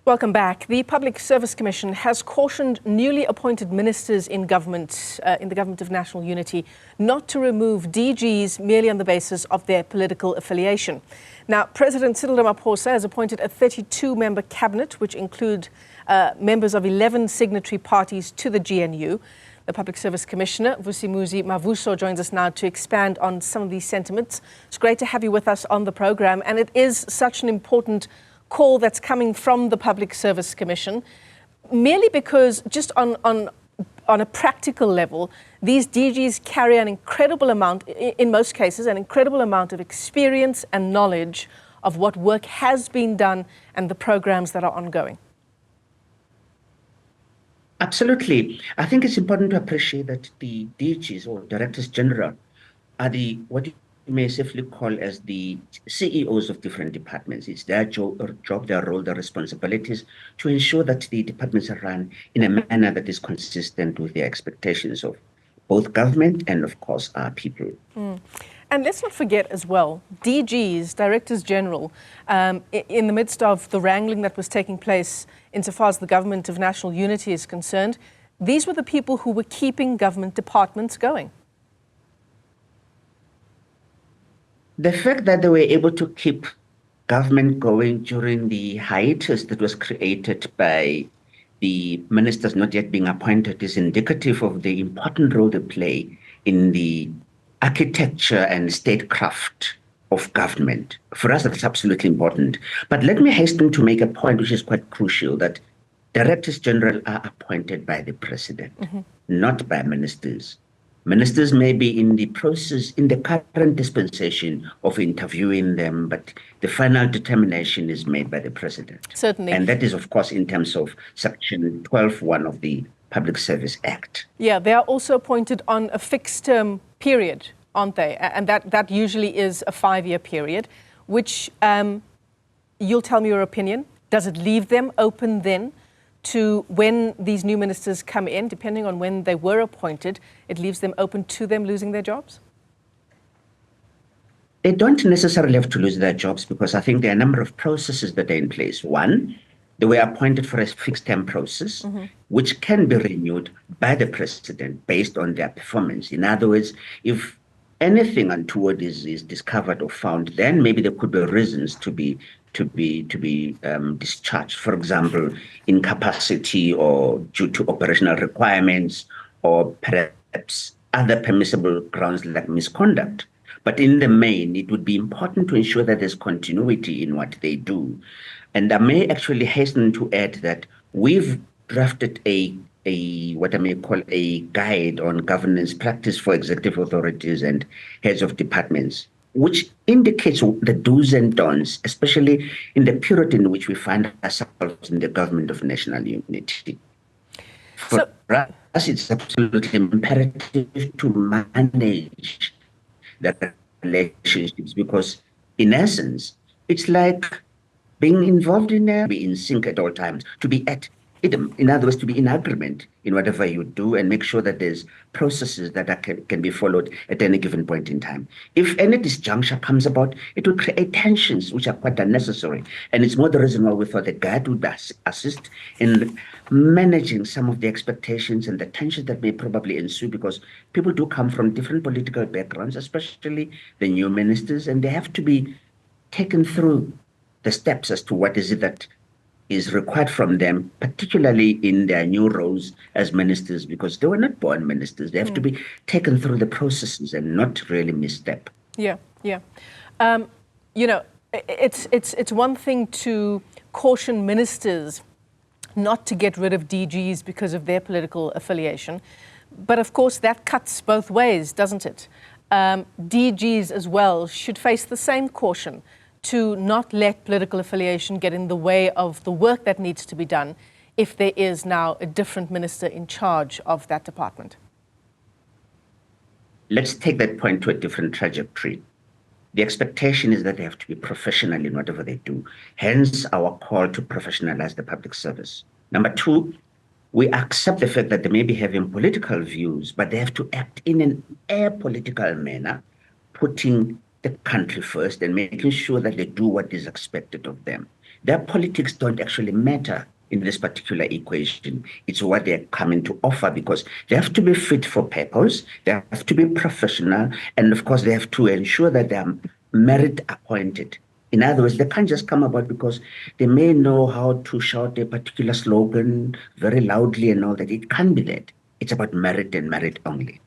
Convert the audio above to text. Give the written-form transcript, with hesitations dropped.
Welcome back. The Public Service Commission has cautioned newly appointed ministers in government, in the Government of National Unity, not to remove DGs merely on the basis of their political affiliation. Now, President Cyril Ramaphosa has appointed a 32-member cabinet, which include members of 11 signatory parties to the GNU. The Public Service Commissioner, Vusumuzi Mavuso, joins us now to expand on some of these sentiments. It's great to have you with us on the program, and it is such an important call that's coming from the Public Service Commission, merely because just on a practical level, these DGs carry an incredible amount, in most cases, an incredible amount of experience and knowledge of what work has been done and the programs that are ongoing. Absolutely. I think it's important to appreciate that the DGs or Directors General are what you may safely call as the CEOs of different departments. It's their job, their role, their responsibilities to ensure that the departments are run in a manner that is consistent with the expectations of both government and, of course, our people. And let's not forget as well, DGs, Directors General, in the midst of the wrangling that was taking place insofar as the Government of National Unity is concerned, these were the people who were keeping government departments going. The fact that they were able to keep government going during the hiatus that was created by the ministers not yet being appointed is indicative of the important role they play in the architecture and statecraft of government. For us, that's absolutely important. But let me hasten to make a point which is quite crucial, that Directors General are appointed by the President, not by ministers. Ministers may be in the process, in the current dispensation of interviewing them, but the final determination is made by the President. Certainly. And that is, of course, in terms of Section 12(1) of the Public Service Act. Yeah, they are also appointed on a fixed term period, aren't they? And that usually is a 5-year period, which you'll tell me your opinion. Does it leave them open then to when these new ministers come in, depending on when they were appointed, it leaves them open to them losing their jobs? They don't necessarily have to lose their jobs, because I think there are a number of processes that are in place. One, they were appointed for a fixed term process, which can be renewed by the President based on their performance. In other words, if anything untoward is discovered or found, then maybe there could be reasons to be discharged. For example, incapacity or due to operational requirements, or perhaps other permissible grounds like misconduct. But in the main, it would be important to ensure that there's continuity in what they do. And I may actually hasten to add that we've drafted a what I may call a guide on governance practice for executive authorities and heads of departments, which indicates the do's and don'ts, especially in the period in which we find ourselves in the Government of National Unity. For us, it's absolutely imperative to manage the relationships, because in essence, it's like being involved be in sync at all times, to be at, in other words, to be in agreement in whatever you do, and make sure that there's processes that can be followed at any given point in time. If any disjuncture comes about, it will create tensions which are quite unnecessary. And it's more the reason why we thought the guide would assist in managing some of the expectations and the tensions that may probably ensue, because people do come from different political backgrounds, especially the new ministers, and they have to be taken through the steps as to what is it that is required from them, particularly in their new roles as ministers, because they were not born ministers. They have to be taken through the processes and not really misstep. Yeah. You know, it's one thing to caution ministers not to get rid of DGs because of their political affiliation, but of course that cuts both ways, doesn't it? DGs as well should face the same caution to not let political affiliation get in the way of the work that needs to be done if there is now a different minister in charge of that department. Let's take that point to a different trajectory. The expectation is that they have to be professional in whatever they do, hence our call to professionalize the public service. Number two, we accept the fact that they may be having political views, but they have to act in an apolitical manner, putting the country first and making sure that they do what is expected of them. their politics don't actually matter in this particular equation. It's what they're coming to offer, because they have to be fit for purpose, they have to be professional, and of course they have to ensure that they are merit appointed. In other words, they can't just come about because they may know how to shout a particular slogan very loudly and all that. It can't be that. It's about merit and merit only.